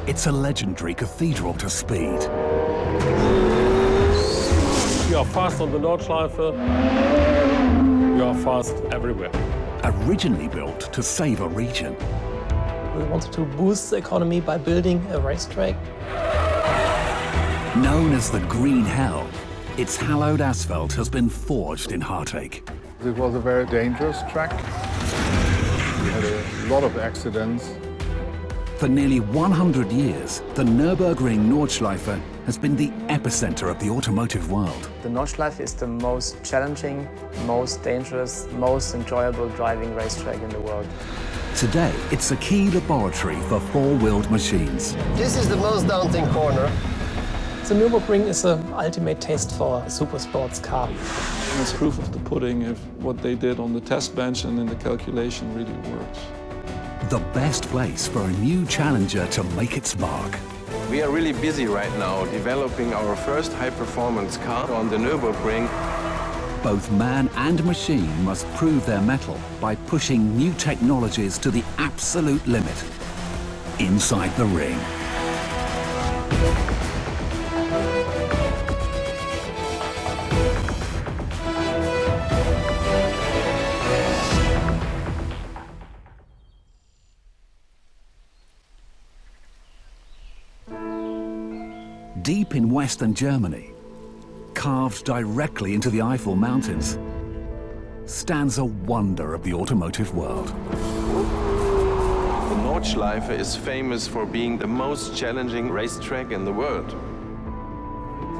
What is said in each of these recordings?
It's a legendary cathedral to speed. We are fast on the Nordschleife. We are fast everywhere. Originally built to save a region. We wanted to boost the economy by building a racetrack. Known as the Green Hell, its hallowed asphalt has been forged in heartache. It was a very dangerous track. We had a lot of accidents. For nearly 100 years, the Nürburgring Nordschleife has been the epicenter of the automotive world. The Nordschleife is the most challenging, most dangerous, most enjoyable driving racetrack in the world. Today, it's a key laboratory for four-wheeled machines. This is the most daunting corner. The Nürburgring is the ultimate test for a super sports car. It's proof of the pudding if what they did on the test bench and in the calculation really works. The best place for a new challenger to make its mark. We are really busy right now developing our first high-performance car on the Nürburgring. Both man and machine must prove their mettle by pushing new technologies to the absolute limit inside the ring. Deep in western Germany, carved directly into the Eiffel Mountains, stands a wonder of the automotive world. The Nordschleife is famous for being the most challenging racetrack in the world.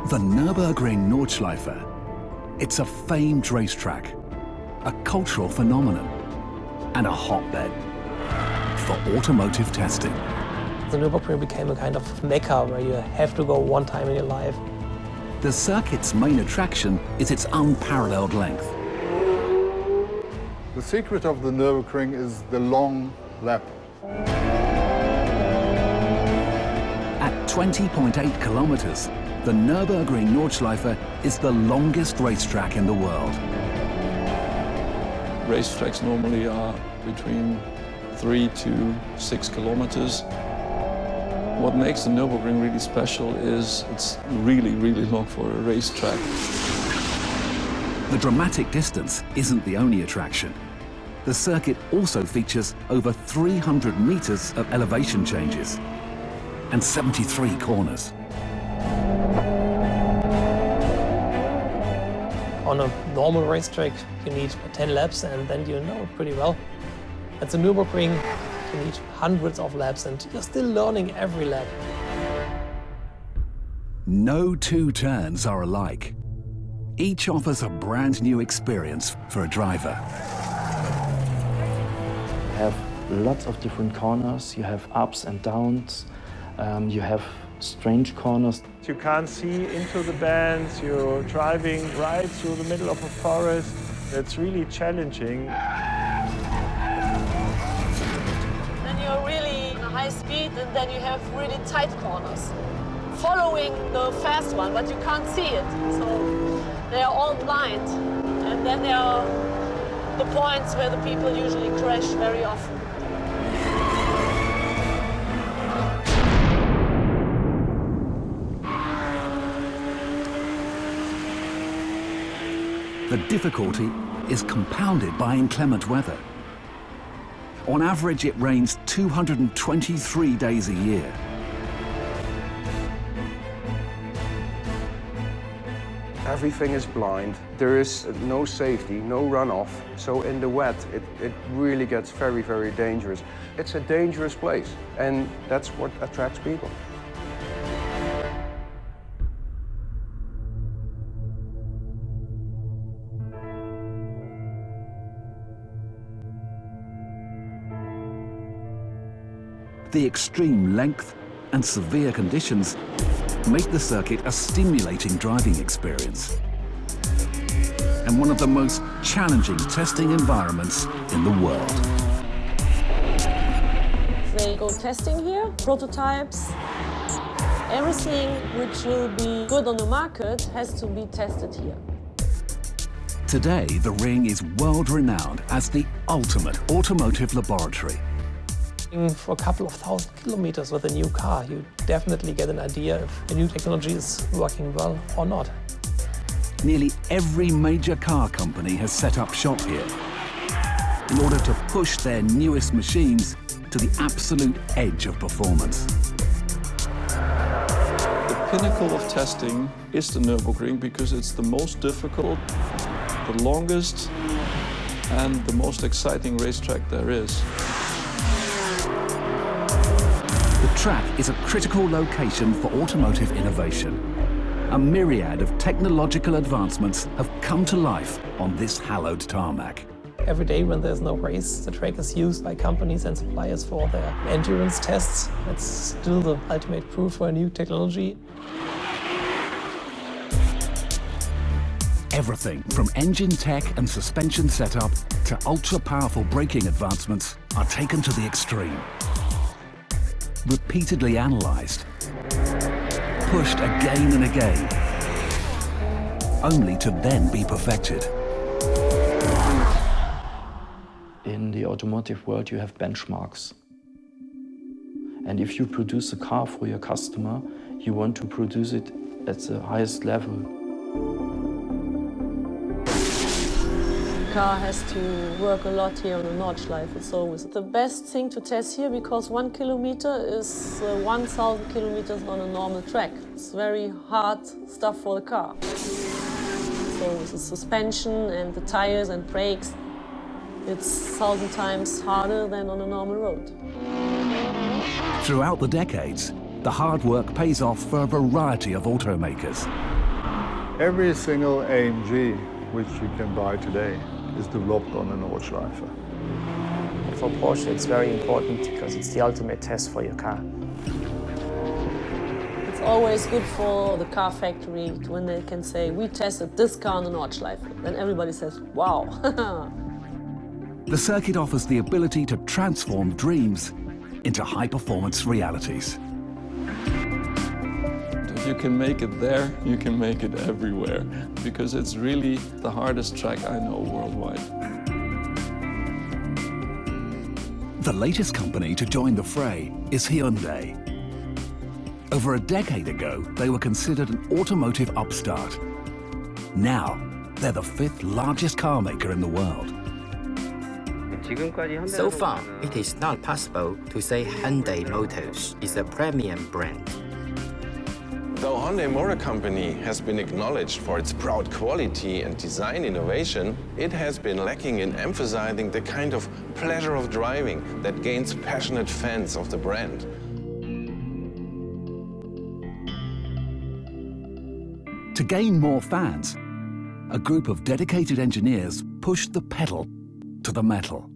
The Nürburgring Nordschleife, it's a famed racetrack, a cultural phenomenon, and a hotbed for automotive testing. The Nürburgring became a kind of mecca where you have to go one time in your life. The circuit's main attraction is its unparalleled length. The secret of the Nürburgring is the long lap. At 20.8 kilometers, the Nürburgring Nordschleife is the longest racetrack in the world. Racetracks normally are between 3 to 6 kilometers. What makes the Nürburgring really special is it's really, really long for a racetrack. The dramatic distance isn't the only attraction. The circuit also features over 300 meters of elevation changes and 73 corners. On a normal racetrack, you need 10 laps and then you know it pretty well. At the Nürburgring, you need hundreds of laps and you're still learning every lap. No two turns are alike. Each offers a brand new experience for a driver. You have lots of different corners. You have ups and downs. You have strange corners. You can't see into the bends. You're driving right through the middle of a forest. It's really challenging. You're really in a high speed, and then you have really tight corners. Following the fast one, but you can't see it. So they are all blind. And then there are the points where the people usually crash very often. The difficulty is compounded by inclement weather. On average, it rains 223 days a year. Everything is blind. There is no safety, no runoff. So in the wet, it really gets very, very dangerous. It's a dangerous place, and that's what attracts people. The extreme length and severe conditions make the circuit a stimulating driving experience and one of the most challenging testing environments in the world. They go testing here, prototypes. Everything which will be good on the market has to be tested here. Today, the ring is world-renowned as the ultimate automotive laboratory. For a couple of thousand kilometers with a new car, you definitely get an idea if the new technology is working well or not. Nearly every major car company has set up shop here in order to push their newest machines to the absolute edge of performance. The pinnacle of testing is the Nürburgring because it's the most difficult, the longest, and the most exciting racetrack there is. The track is a critical location for automotive innovation. A myriad of technological advancements have come to life on this hallowed tarmac. Every day when there's no race, the track is used by companies and suppliers for their endurance tests. It's still the ultimate proof for a new technology. Everything from engine tech and suspension setup to ultra-powerful braking advancements are taken to the extreme. Repeatedly analysed, pushed again and again, only to then be perfected. In the automotive world, you have benchmarks. And if you produce a car for your customer, you want to produce it at the highest level. The car has to work a lot here on the Nordschleife. It's always the best thing to test here because 1 kilometer is 1,000 kilometers on a normal track. It's very hard stuff for the car. So with the suspension and the tires and brakes, it's 1,000 times harder than on a normal road. Throughout the decades, the hard work pays off for a variety of automakers. Every single AMG which you can buy today is developed on a Nordschleife. For Porsche, it's very important because it's the ultimate test for your car. It's always good for the car factory when they can say, we tested this car on the Nordschleife. Then everybody says, wow. The circuit offers the ability to transform dreams into high-performance realities. If you can make it there, you can make it everywhere, because it's really the hardest track I know worldwide. The latest company to join the fray is Hyundai. Over a decade ago, they were considered an automotive upstart. Now, they're the 5th largest car maker in the world. So far, it is not possible to say Hyundai Motors is a premium brand. Though Hyundai Motor Company has been acknowledged for its proud quality and design innovation, it has been lacking in emphasizing the kind of pleasure of driving that gains passionate fans of the brand. To gain more fans, a group of dedicated engineers pushed the pedal to the metal.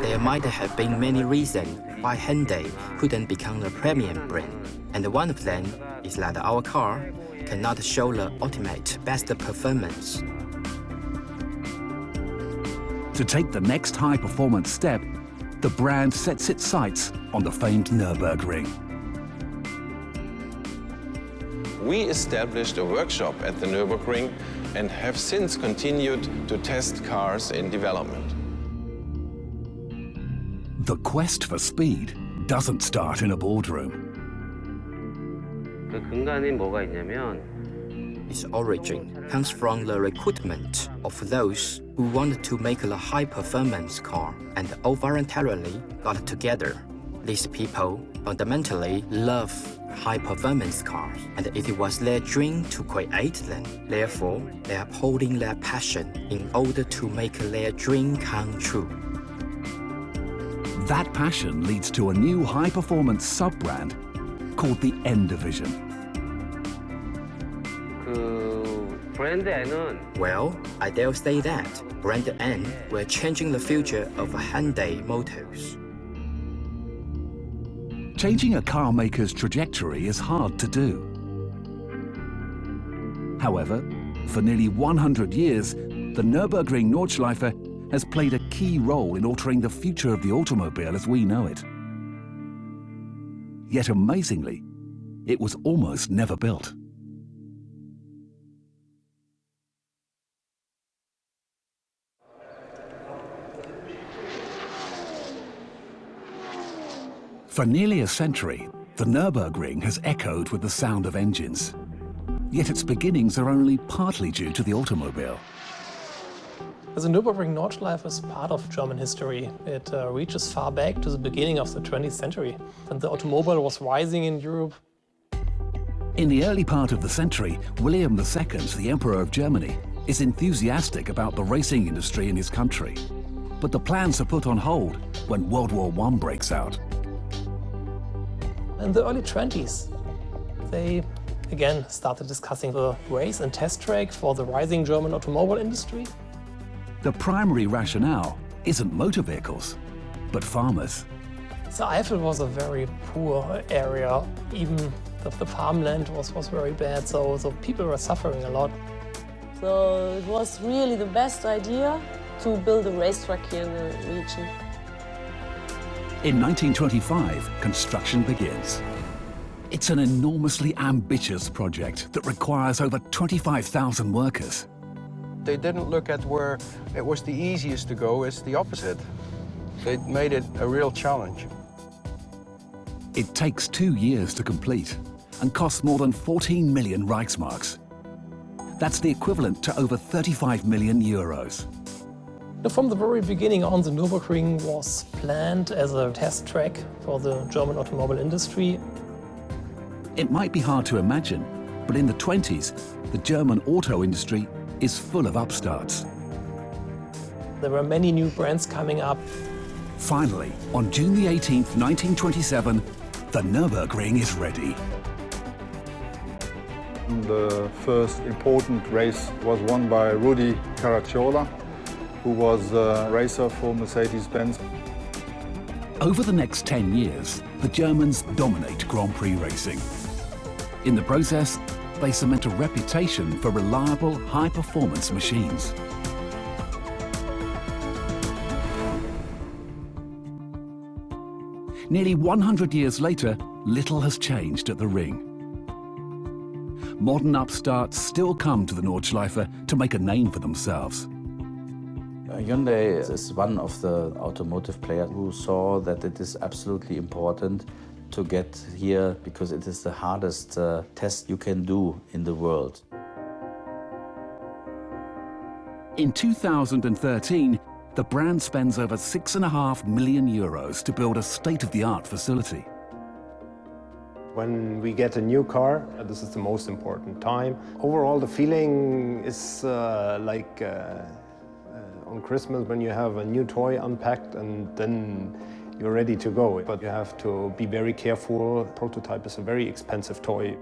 There might have been many reasons why Hyundai couldn't become a premium brand, and one of them is that our car cannot show the ultimate best performance. To take the next high-performance step, the brand sets its sights on the famed Nürburgring. We established a workshop at the Nürburgring and have since continued to test cars in development. The quest for speed doesn't start in a boardroom. Its origin comes from the recruitment of those who wanted to make a high-performance car and all voluntarily got together. These people fundamentally love high-performance cars, and it was their dream to create them. Therefore, they are upholding their passion in order to make their dream come true. That passion leads to a new high-performance sub-brand called the N Division. Well, I dare say that brand N will changing the future of Hyundai Motors. Changing a car maker's trajectory is hard to do. However, for nearly 100 years, the Nürburgring Nordschleife has played a key role in altering the future of the automobile as we know it. Yet amazingly, it was almost never built. For nearly a century, the Nürburgring has echoed with the sound of engines. Yet its beginnings are only partly due to the automobile. The Nürburgring Nordschleife is part of German history. It reaches far back to the beginning of the 20th century, and the automobile was rising in Europe. In the early part of the century, William II, the Emperor of Germany, is enthusiastic about the racing industry in his country. But the plans are put on hold when World War I breaks out. In the early 20s, they again started discussing the race and test track for the rising German automobile industry. The primary rationale isn't motor vehicles, but farmers. The Eifel was a very poor area. Even the farmland was very bad, so people were suffering a lot. So it was really the best idea to build a racetrack here in the region. In 1925, construction begins. It's an enormously ambitious project that requires over 25,000 workers. They didn't look at where it was the easiest to go, it's the opposite. They made it a real challenge. It takes 2 years to complete and costs more than 14 million Reichsmarks. That's the equivalent to over 35 million euros. From the very beginning on, the Nürburgring was planned as a test track for the German automobile industry. It might be hard to imagine, but in the 20s, the German auto industry is full of upstarts. There were many new brands coming up. Finally, on June the 18th, 1927, the Nürburgring is ready. The first important race was won by Rudi Caracciola, who was a racer for Mercedes-Benz. Over the next 10 years, the Germans dominate Grand Prix racing. In the process, they cement a reputation for reliable, high-performance machines. Nearly 100 years later, little has changed at the ring. Modern upstarts still come to the Nordschleife to make a name for themselves. Hyundai is one of the automotive players who saw that it is absolutely important to get here because it is the hardest test you can do in the world. In 2013, the brand spends over €6.5 million to build a state-of-the-art facility. When we get a new car, this is the most important time. Overall, the feeling is like on Christmas when you have a new toy unpacked and then you're ready to go. But you have to be very careful. Prototype is a very expensive toy.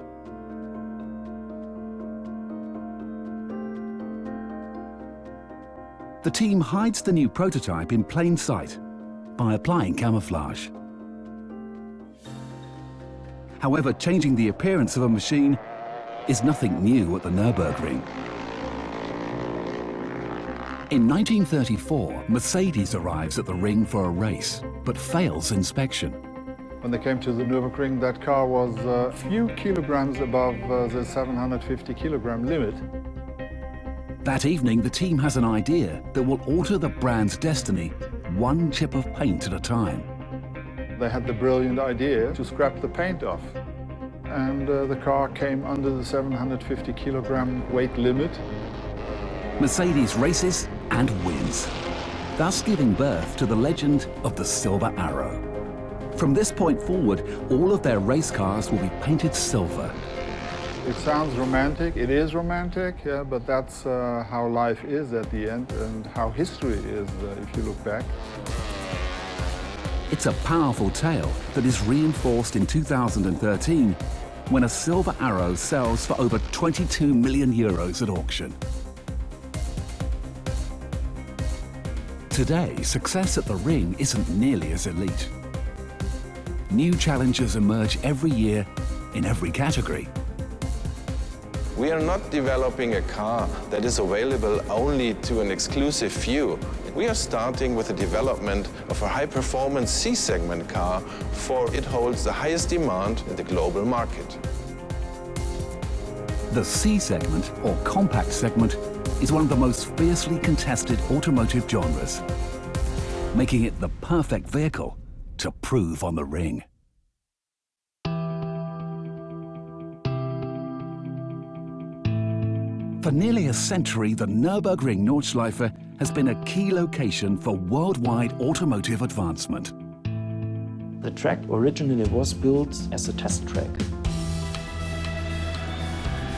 The team hides the new prototype in plain sight by applying camouflage. However, changing the appearance of a machine is nothing new at the Nürburgring. In 1934, Mercedes arrives at the ring for a race, but fails inspection. When they came to the Nürburgring, that car was a few kilograms above the 750 kilogram limit. That evening, the team has an idea that will alter the brand's destiny one chip of paint at a time. They had the brilliant idea to scrap the paint off. And the car came under the 750 kilogram weight limit. Mercedes races and wins, thus giving birth to the legend of the Silver Arrow. From this point forward, all of their race cars will be painted silver. It sounds romantic, it is romantic, yeah, but that's how life is at the end and how history is if you look back. It's a powerful tale that is reinforced in 2013 when a Silver Arrow sells for over 22 million euros at auction. Today, success at the ring isn't nearly as elite. New challengers emerge every year in every category. We are not developing a car that is available only to an exclusive few. We are starting with the development of a high-performance C-segment car, for it holds the highest demand in the global market. The C-segment, or compact segment, is one of the most fiercely contested automotive genres, making it the perfect vehicle to prove on the ring. For nearly a century, the Nürburgring Nordschleife has been a key location for worldwide automotive advancement. The track originally was built as a test track.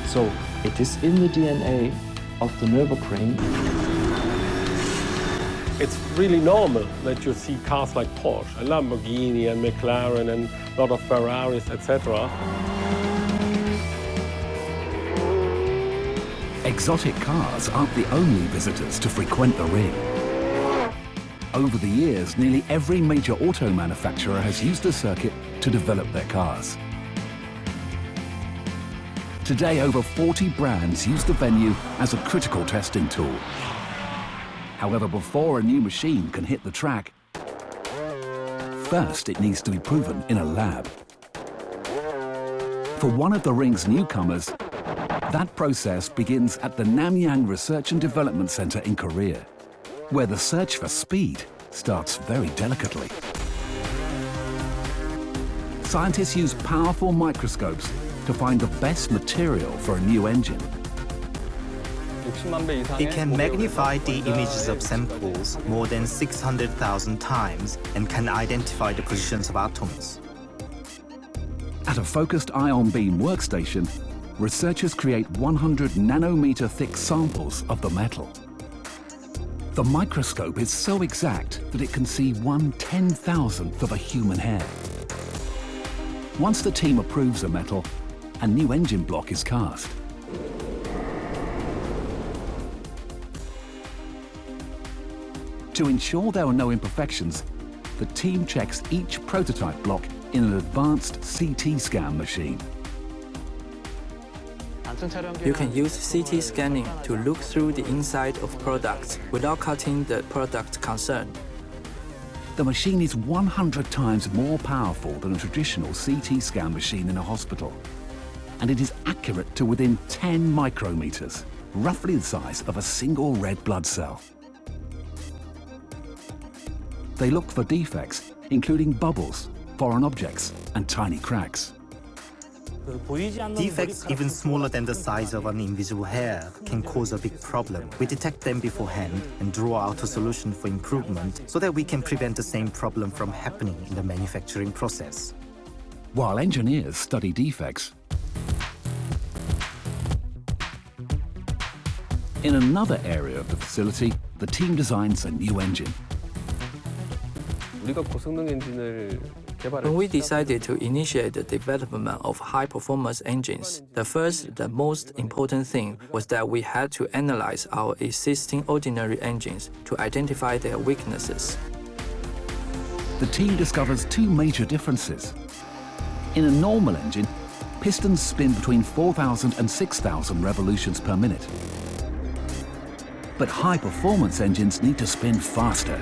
So it is in the DNA of the Nürburgring. It's really normal that you see cars like Porsche, and Lamborghini and McLaren and a lot of Ferraris, etc. Exotic cars aren't the only visitors to frequent the ring. Over the years, nearly every major auto manufacturer has used the circuit to develop their cars. Today, over 40 brands use the venue as a critical testing tool. However, before a new machine can hit the track, first it needs to be proven in a lab. For one of the ring's newcomers, that process begins at the Namyang Research and Development Center in Korea, where the search for speed starts very delicately. Scientists use powerful microscopes to find the best material for a new engine. It can magnify the images of samples more than 600,000 times and can identify the positions of atoms. At a focused ion beam workstation, researchers create 100 nanometer thick samples of the metal. The microscope is so exact that it can see 1/10,000th of a human hair. Once the team approves a metal, a new engine block is cast. To ensure there are no imperfections, the team checks each prototype block in an advanced CT scan machine. You can use CT scanning to look through the inside of products without cutting the product concerned. The machine is 100 times more powerful than a traditional CT scan machine in a hospital. And it is accurate to within 10 micrometers, roughly the size of a single red blood cell. They look for defects, including bubbles, foreign objects, and tiny cracks. Defects even smaller than the size of an invisible hair can cause a big problem. We detect them beforehand and draw out a solution for improvement so that we can prevent the same problem from happening in the manufacturing process. While engineers study defects, in another area of the facility, the team designs a new engine. When we decided to initiate the development of high-performance engines, the most important thing was that we had to analyze our existing ordinary engines to identify their weaknesses. The team discovers two major differences. In a normal engine, pistons spin between 4,000 and 6,000 revolutions per minute. But high-performance engines need to spin faster,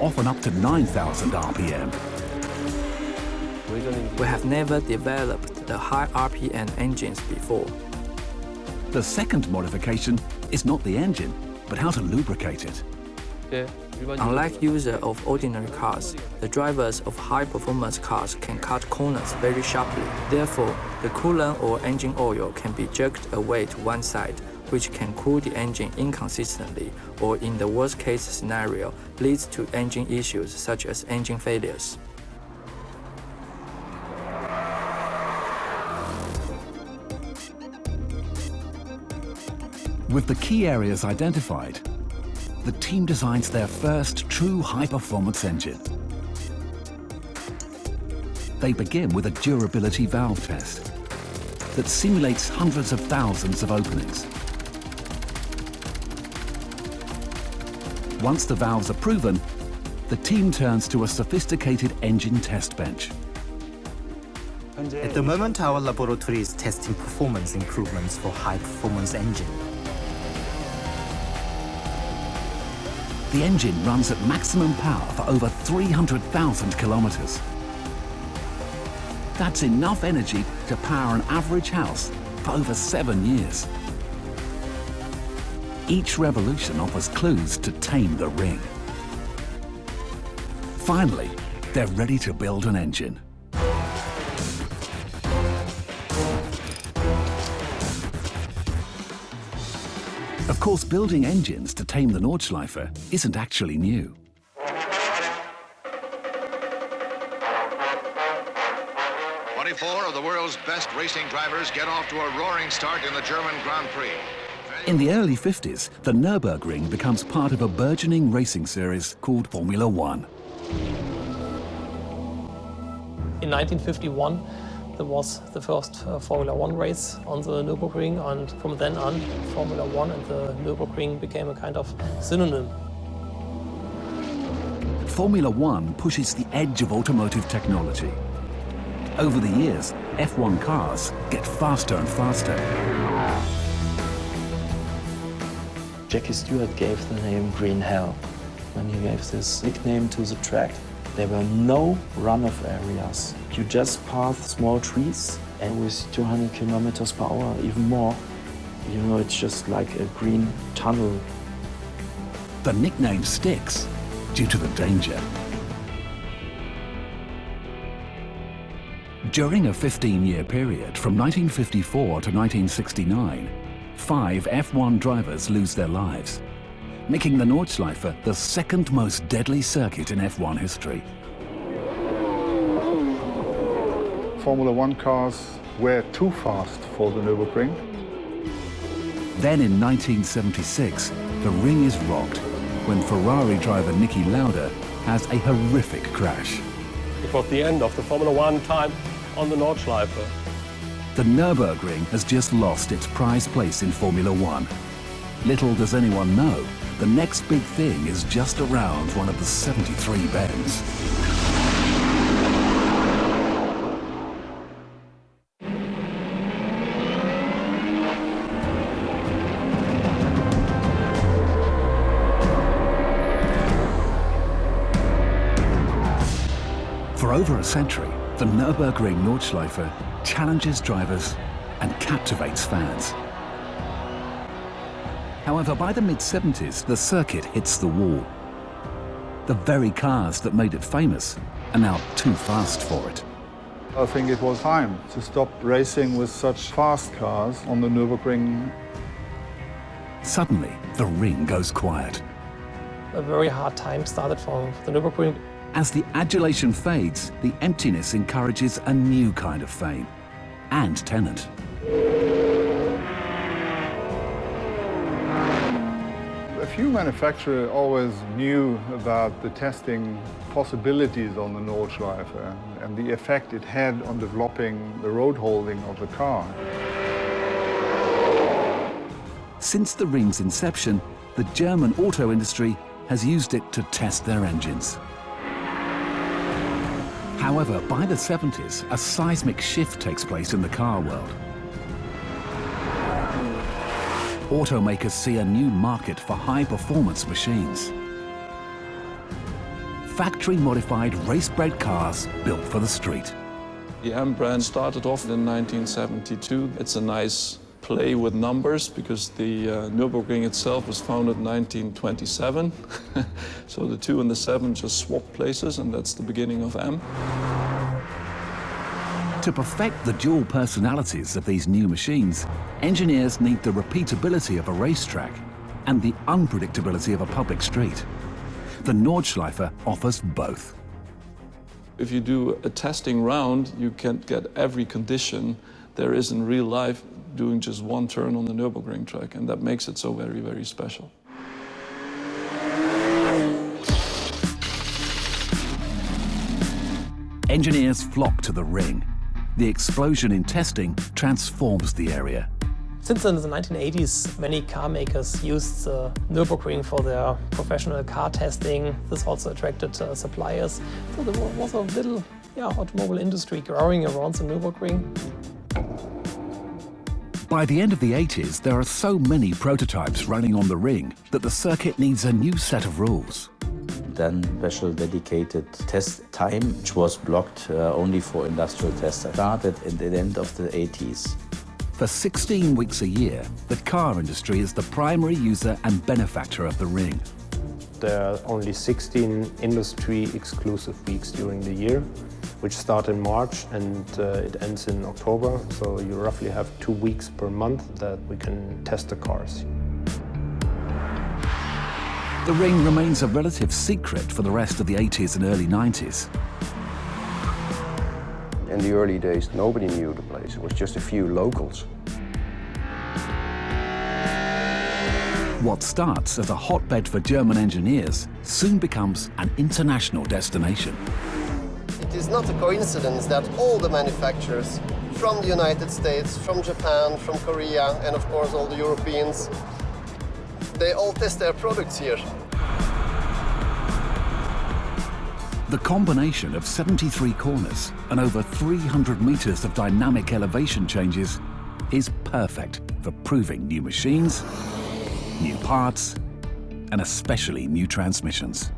often up to 9,000 RPM. We have never developed the high RPM engines before. The second modification is not the engine, but how to lubricate it. Unlike users of ordinary cars, the drivers of high-performance cars can cut corners very sharply. Therefore, the coolant or engine oil can be jerked away to one side, which can cool the engine inconsistently, or in the worst-case scenario, leads to engine issues such as engine failures. With the key areas identified, the team designs their first true high-performance engine. They begin with a durability valve test that simulates hundreds of thousands of openings. Once the valves are proven, the team turns to a sophisticated engine test bench. At the moment, our laboratory is testing performance improvements for high-performance engine. The engine runs at maximum power for over 300,000 kilometers. That's enough energy to power an average house for over 7 years. Each revolution offers clues to tame the ring. Finally, they're ready to build an engine. course, building engines to tame the Nordschleife isn't actually new. Four of the world's best racing drivers get off to a roaring start in the German Grand Prix. In the early 50s, the Nürburgring becomes part of a burgeoning racing series called Formula One. In 1951, there was the first Formula One race on the Nürburgring, and from then on, Formula One and the Nürburgring became a kind of synonym. Formula One pushes the edge of automotive technology. Over the years, F1 cars get faster and faster. Jackie Stewart gave the name Green Hell. When he gave this nickname to the track, there were no runoff areas. You just pass small trees, and with 200 kilometers per hour, even more, you know, it's just like a green tunnel. The nickname sticks due to the danger. During a 15-year period, from 1954 to 1969, 5 F1 drivers lose their lives, making the Nordschleife the second most deadly circuit in F1 history. Formula One cars were too fast for the Nürburgring. Then in 1976, the ring is rocked when Ferrari driver Niki Lauda has a horrific crash. It was the end of the Formula One time on the Nordschleife. The Nürburgring has just lost its prized place in Formula One. Little does anyone know, the next big thing is just around one of the 73 bends. For over a century, the Nürburgring Nordschleife challenges drivers and captivates fans. However, by the mid-70s, the circuit hits the wall. The very cars that made it famous are now too fast for it. I think it was time to stop racing with such fast cars on the Nürburgring. Suddenly, the ring goes quiet. A very hard time started for the Nürburgring. As the adulation fades, the emptiness encourages a new kind of fame and tenant. A few manufacturers always knew about the testing possibilities on the Nordschleife and the effect it had on developing the road holding of the car. Since the ring's inception, the German auto industry has used it to test their engines. However, by the 70s, a seismic shift takes place in the car world. Automakers see a new market for high-performance machines. Factory-modified race-bred cars built for the street. The M brand started off in 1972. It's a nice play with numbers because the Nürburgring itself was founded in 1927. So the 2 and the 7 just swap places, and that's the beginning of M. To perfect the dual personalities of these new machines, engineers need the repeatability of a racetrack and the unpredictability of a public street. The Nordschleife offers both. If you do a testing round, you can't get every condition there is in real life doing just one turn on the Nürburgring track, and that makes it so very, very special. Engineers flock to the ring. The explosion in testing transforms the area. Since in the 1980s, many car makers used the Nürburgring for their professional car testing. This also attracted suppliers. So there was a little automobile industry growing around the Nürburgring. By the end of the 80s, there are so many prototypes running on the ring that the circuit needs a new set of rules. Then special dedicated test time, which was blocked only for industrial tests, started at the end of the 80s. For 16 weeks a year, the car industry is the primary user and benefactor of the ring. There are only 16 industry-exclusive weeks during the year, which start in March and it ends in October. So you roughly have 2 weeks per month that we can test the cars. The ring remains a relative secret for the rest of the 80s and early 90s. In the early days, nobody knew the place. It was just a few locals. What starts as a hotbed for German engineers soon becomes an international destination. It is not a coincidence that all the manufacturers from the United States, from Japan, from Korea, and of course all the Europeans, they all test their products here. The combination of 73 corners and over 300 meters of dynamic elevation changes is perfect for proving new machines, new parts, and especially new transmissions.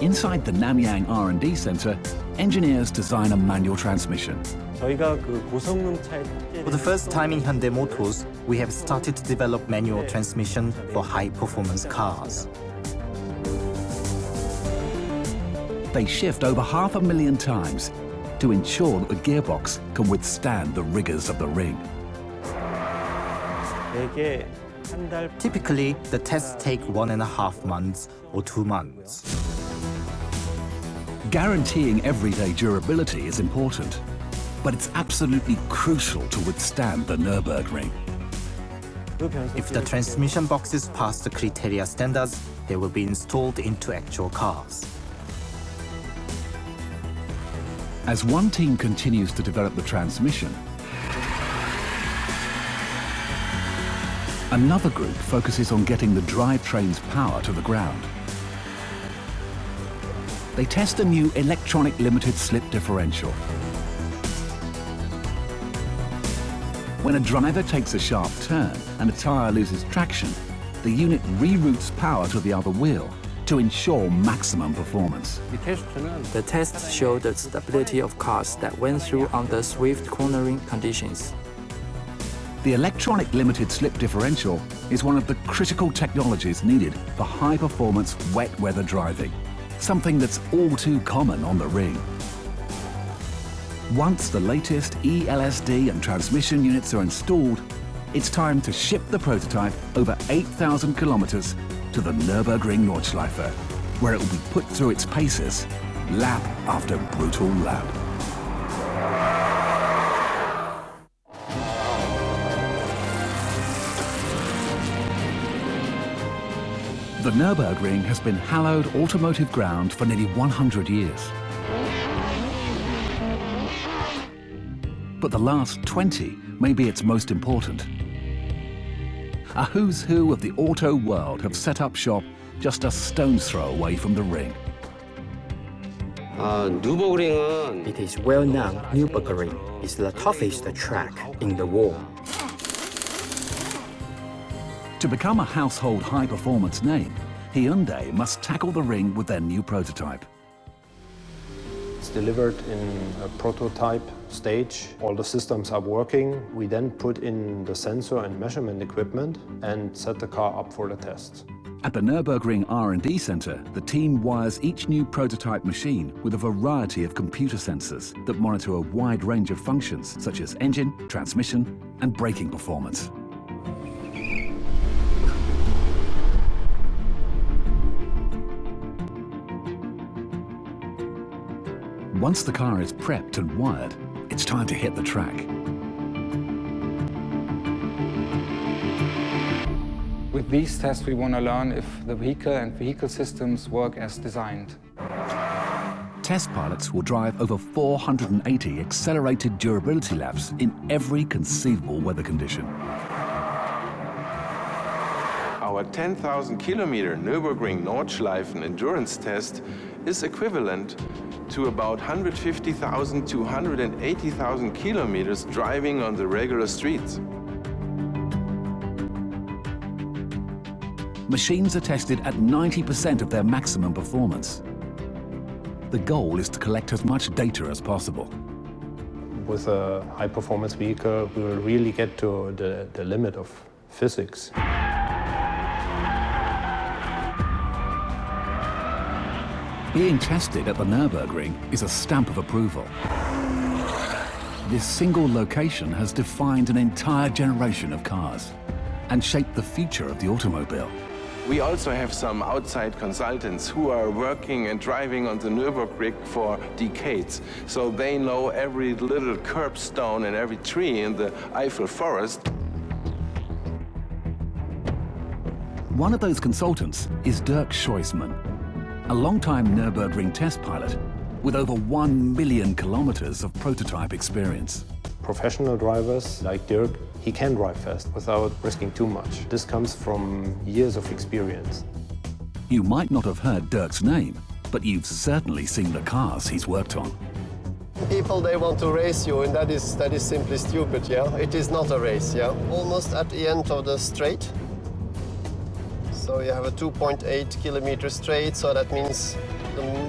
Inside the Namyang R&D Center, engineers design a manual transmission. For the first time in Hyundai Motors, we have started to develop manual transmission for high-performance cars. They shift over 500,000 times to ensure that the gearbox can withstand the rigors of the ring. Typically, the tests take 1.5 months or 2 months. Guaranteeing everyday durability is important, but it's absolutely crucial to withstand the Nürburgring. If the transmission boxes pass the criteria standards, they will be installed into actual cars. As one team continues to develop the transmission, another group focuses on getting the drivetrain's power to the ground. They test a new electronic limited slip differential. When a driver takes a sharp turn and a tire loses traction, the unit reroutes power to the other wheel to ensure maximum performance. The tests show the stability of cars that went through under swift cornering conditions. The electronic limited slip differential is one of the critical technologies needed for high-performance wet weather driving, something that's all too common on the ring. Once the latest ELSD and transmission units are installed, it's time to ship the prototype over 8,000 kilometers to the Nürburgring Nordschleife, where it will be put through its paces, lap after brutal lap. The Nürburgring has been hallowed automotive ground for nearly 100 years. But the last 20 may be its most important. A who's who of the auto world have set up shop just a stone's throw away from the ring. It is well known Nürburgring is the toughest track in the world. To become a household high-performance name, Hyundai must tackle the ring with their new prototype. It's delivered in a prototype stage. All the systems are working. We then put in the sensor and measurement equipment and set the car up for the tests. At the Nürburgring R&D Center, the team wires each new prototype machine with a variety of computer sensors that monitor a wide range of functions such as engine, transmission, and braking performance. Once the car is prepped and wired, it's time to hit the track. With these tests, we want to learn if the vehicle and vehicle systems work as designed. Test pilots will drive over 480 accelerated durability laps in every conceivable weather condition. Our 10,000 kilometer Nürburgring Nordschleife endurance test is equivalent to about 150,000 to 180,000 kilometers driving on the regular streets. Machines are tested at 90% of their maximum performance. The goal is to collect as much data as possible. With a high-performance vehicle, we will really get to the limit of physics. Being tested at the Nürburgring is a stamp of approval. this single location has defined an entire generation of cars and shaped the future of the automobile. We also have some outside consultants who are working and driving on the Nürburgring for decades. So they know every little curbstone and every tree in the Eiffel forest. One of those consultants is DIRK a long-time Nürburgring test pilot with over 1 million kilometers of prototype experience. Professional drivers like DIRK, he can drive fast without risking too much. This comes from years of experience. You might not have heard DIRK's name, but you've certainly seen the cars he's worked on. People, they want to race you, and that is simply stupid, yeah? It is not a race, yeah? Almost at the end of the straight. So you have a 2.8 kilometer straight, so that means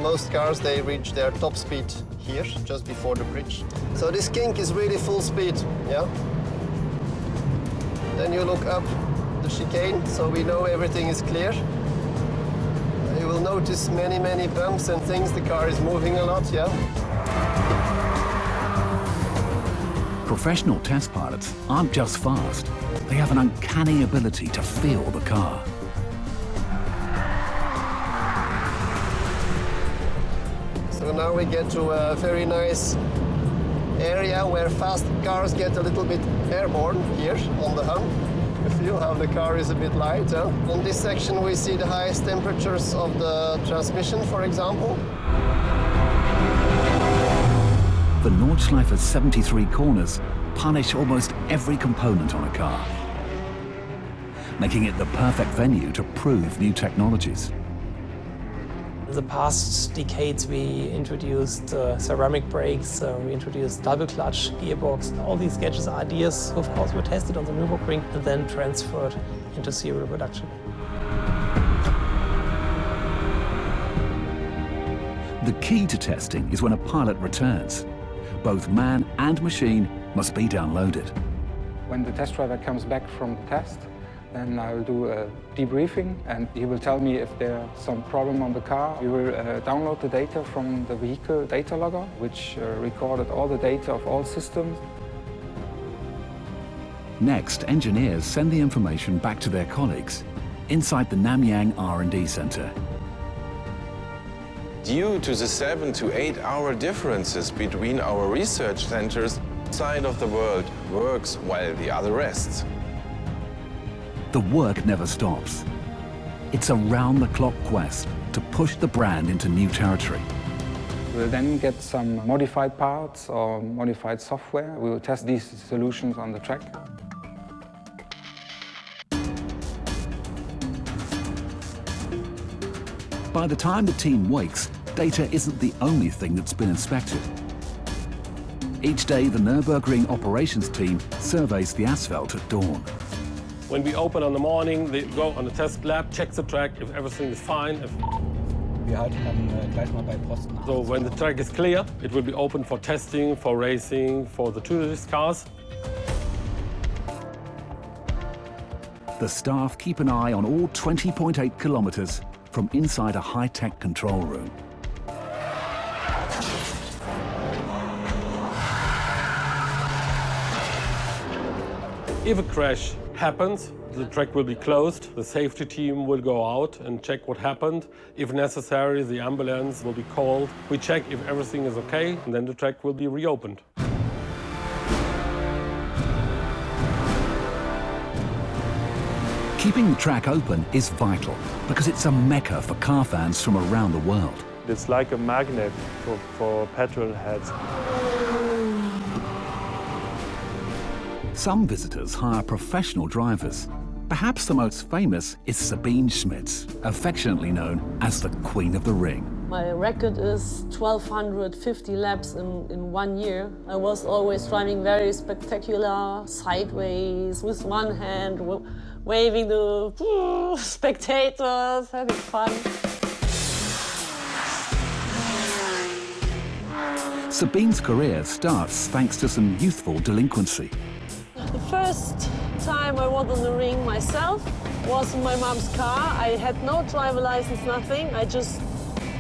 most cars, they reach their top speed here, just before the bridge. So this kink is really full speed, yeah? Then you look up the chicane, so we know everything is clear. You will notice many bumps and things. The car is moving a lot, yeah? Professional test pilots aren't just fast. They have an uncanny ability to feel the car. So now we get to a very nice area where fast cars get a little bit airborne here on the hump. You feel how the car is a bit light. Huh? On this section we see the highest temperatures of the transmission, for example. The Nordschleife's 73 corners punish almost every component on a car, making it the perfect venue to prove new technologies. In the past decades, we introduced ceramic brakes, we introduced double clutch gearbox. All these gadgets and ideas, of course, were tested on the Nürburgring and then transferred into serial production. The key to testing is when a pilot returns. Both man and machine must be downloaded. When the test driver comes back from the test, then I will do a debriefing and he will tell me if there's some problem on the car. We will download the data from the vehicle data logger, which recorded all the data of all systems. Next, engineers send the information back to their colleagues inside the Nanyang R&D Center. Due to the 7 to 8 hour differences between our research centers, side of the world works while the other rests. The work never stops. It's a round-the-clock quest to push the brand into new territory. We'll then get some modified parts or modified software. We will test these solutions on the track. By the time the team wakes, data isn't the only thing that's been inspected. Each day, the Nürburgring operations team surveys the asphalt at dawn. When we open in the morning, they go on the test lab, check the track if everything is fine. So when the track is clear, it will be open for testing, for racing, for the tourist cars. The staff keep an eye on all 20.8 kilometers from inside a high-tech control room. If a crash happens, the track will be closed. The safety team will go out and check what happened. If necessary, the ambulance will be called. We check if everything is okay, and then the track will be reopened. Keeping the track open is vital because it's a mecca for car fans from around the world. It's like a magnet for petrol heads. Some visitors hire professional drivers. Perhaps the most famous is Sabine Schmitz, affectionately known as the Queen of the Ring. My record is 1,250 laps in 1 year. I was always driving very spectacular, sideways, with one hand, waving the spectators, having fun. Sabine's career starts thanks to some youthful delinquency. The first time I was on the ring myself was in my mom's car. I had no driver license, nothing. I just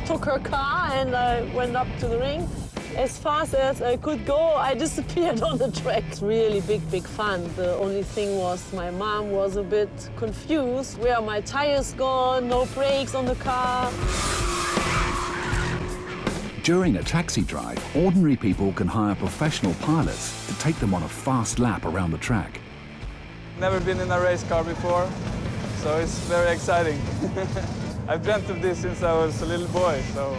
took her car and I went up to the ring. As fast as I could go, I disappeared on the track. It's really big fun. The only thing was my mom was a bit confused. Where are my tires gone? No brakes on the car. During a taxi drive, ordinary people can hire professional pilots to take them on a fast lap around the track. Never been in a race car before, so it's very exciting. I've dreamt of this since I was a little boy, so.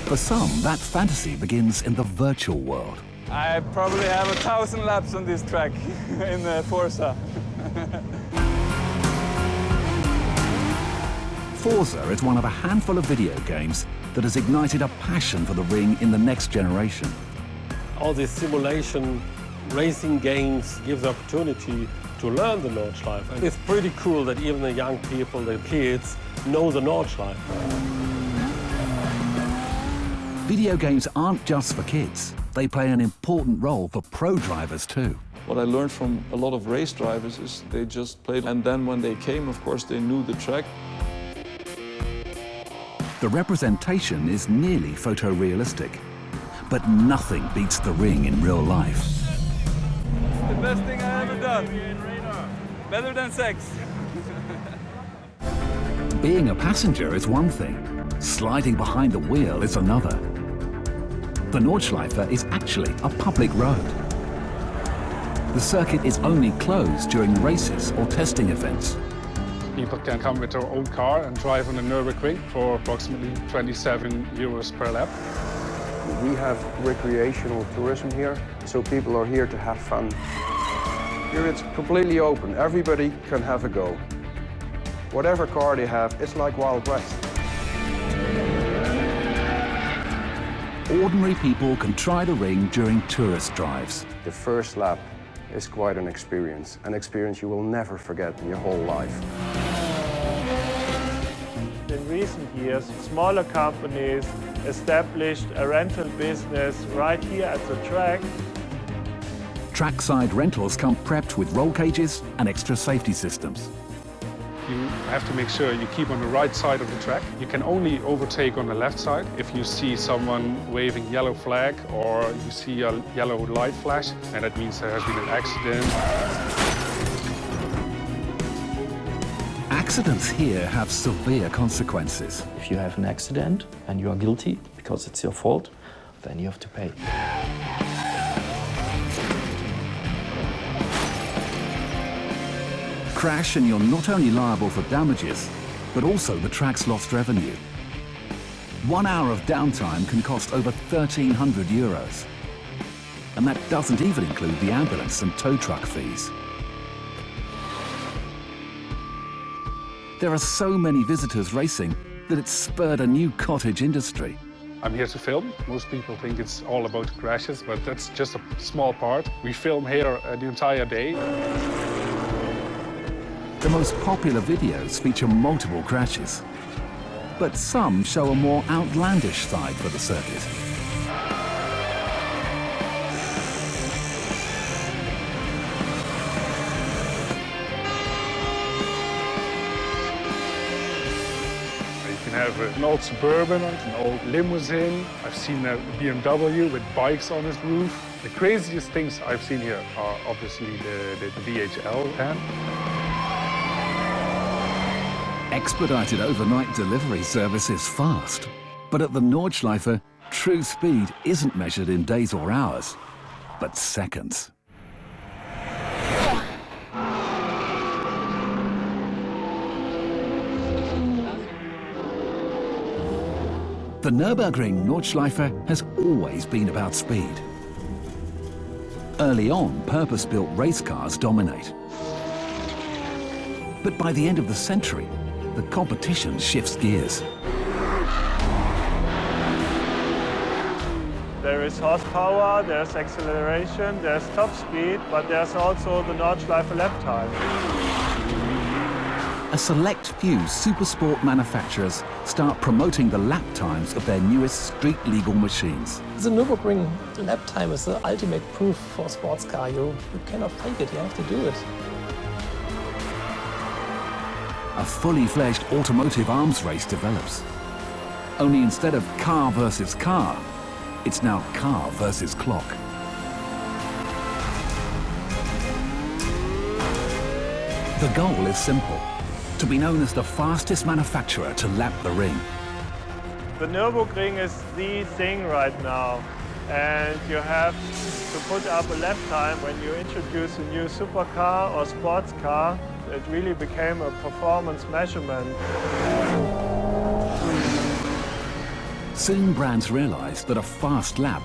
For some, that fantasy begins in the virtual world. I probably have 1,000 laps on this track in Forza. Forza is one of a handful of video games that has ignited a passion for the ring in the next generation. All these simulation racing games give the opportunity to learn the Nordschleife. And it's pretty cool that even the young people, the kids, know the Nordschleife. Video games aren't just for kids. They play an important role for pro drivers too. What I learned from a lot of race drivers is they just played, and then when they came, of course, they knew the track. The representation is nearly photorealistic, but nothing beats the ring in real life. The best thing I ever done. Better than sex. Being a passenger is one thing. Sliding behind the wheel is another. The Nordschleife is actually a public road. The circuit is only closed during races or testing events. People can come with their own car and drive on the Nürburgring for approximately 27 euros per lap. We have recreational tourism here, so people are here to have fun. Here it's completely open. Everybody can have a go. Whatever car they have, it's like Wild West. Ordinary people can try the ring during tourist drives. The first lap is quite an experience you will never forget in your whole life. In recent years, smaller companies established a rental business right here at the track. Trackside rentals come prepped with roll cages and extra safety systems. You have to make sure you keep on the right side of the track. You can only overtake on the left side. If you see someone waving yellow flag or you see a yellow light flash, and that means there has been an accident. Accidents here have severe consequences. If you have an accident and you are guilty because it's your fault, then you have to pay. Crash and you're not only liable for damages, but also the track's lost revenue. 1 hour of downtime can cost over 1,300 euros. And that doesn't even include the ambulance and tow truck fees. There are so many visitors racing that it's spurred a new cottage industry. I'm here to film. Most people think it's all about crashes, but that's just a small part. We film here the entire day. The most popular videos feature multiple crashes, but some show a more outlandish side for the circuit. You can have an old Suburban, an old limousine. I've seen a BMW with bikes on its roof. The craziest things I've seen here are obviously the DHL van. Expedited overnight delivery service is fast, but at the Nordschleife, true speed isn't measured in days or hours, but seconds. The Nürburgring Nordschleife has always been about speed. Early on, purpose-built race cars dominate. But by the end of the century, the competition shifts gears. There is horsepower, there's acceleration, there's top speed, but there's also the Nordschleife lap time. A select few supersport manufacturers start promoting the lap times of their newest street-legal machines. The Nürburgring lap time is the ultimate proof for a sports car. You cannot fake it, you have to do it. a fully fledged automotive arms race develops. Only instead of car versus car, it's now car versus clock. The goal is simple: to be known as the fastest manufacturer to lap the ring. The Nürburgring is the thing right now, and you have to put up a lap time when you introduce a new supercar or sports car. It really became a performance measurement. Soon brands realized that a fast lap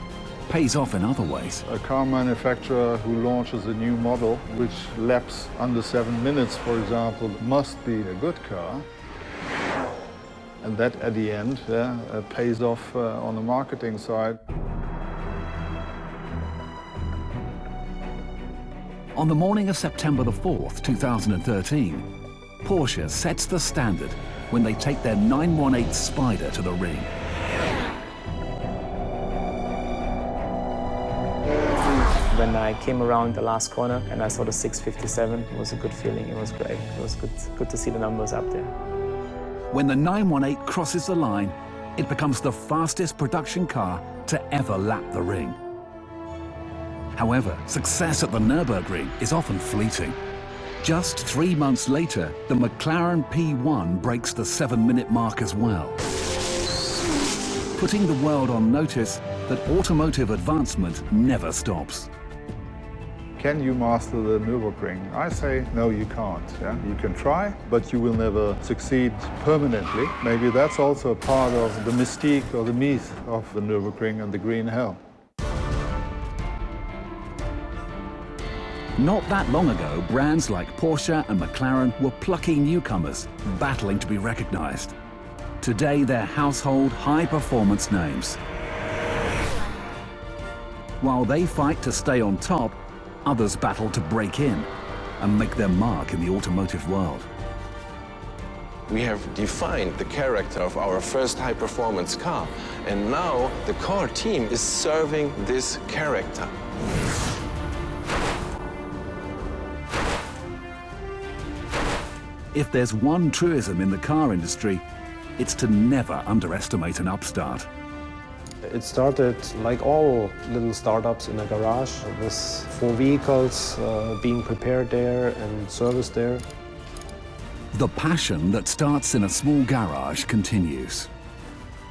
pays off in other ways. A car manufacturer who launches a new model which laps under 7 minutes, for example, must be a good car. And that, at the end, pays off on the marketing side. On the morning of September the 4th, 2013, Porsche sets the standard when they take their 918 Spider to the ring. When I came around the last corner and I saw the 657, it was a good feeling. It was great. It was good to see the numbers up there. When the 918 crosses the line, it becomes the fastest production car to ever lap the ring. However, success at the Nürburgring is often fleeting. Just 3 months later, the McLaren P1 breaks the 7-minute mark as well, putting the world on notice that automotive advancement never stops. Can you master the Nürburgring? I say, no, you can't. Yeah? You can try, but you will never succeed permanently. Maybe that's also a part of the mystique or the myth of the Nürburgring and the Green Hell. Not that long ago, brands like Porsche and McLaren were plucky newcomers, battling to be recognized. Today, they're household, high-performance names. While they fight to stay on top, others battle to break in and make their mark in the automotive world. We have defined the character of our first high-performance car, and now the core team is serving this character. If there's one truism in the car industry, it's to never underestimate an upstart. It started like all little startups in a garage with 4 vehicles being prepared there and serviced there. The passion that starts in a small garage continues.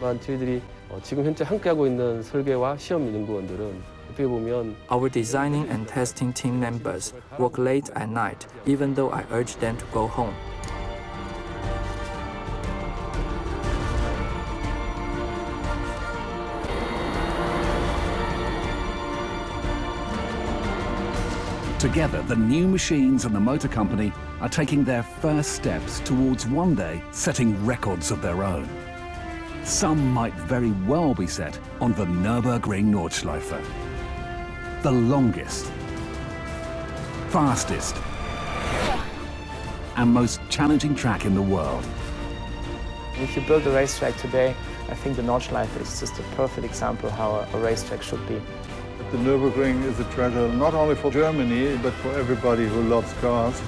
저희들이 지금 현재 함께하고 있는 설계와 시험 연구원들은 어떻게 보면 Our designing and testing team members work late at night, even though I urge them to go home. Together, the new machines and the motor company are taking their first steps towards one day setting records of their own. Some might very well be set on the Nürburgring Nordschleife. The longest, fastest, and most challenging track in the world. If you build a racetrack today, I think the Nordschleife is just a perfect example how a racetrack should be. The Nürburgring is a treasure not only for Germany, but for everybody who loves cars.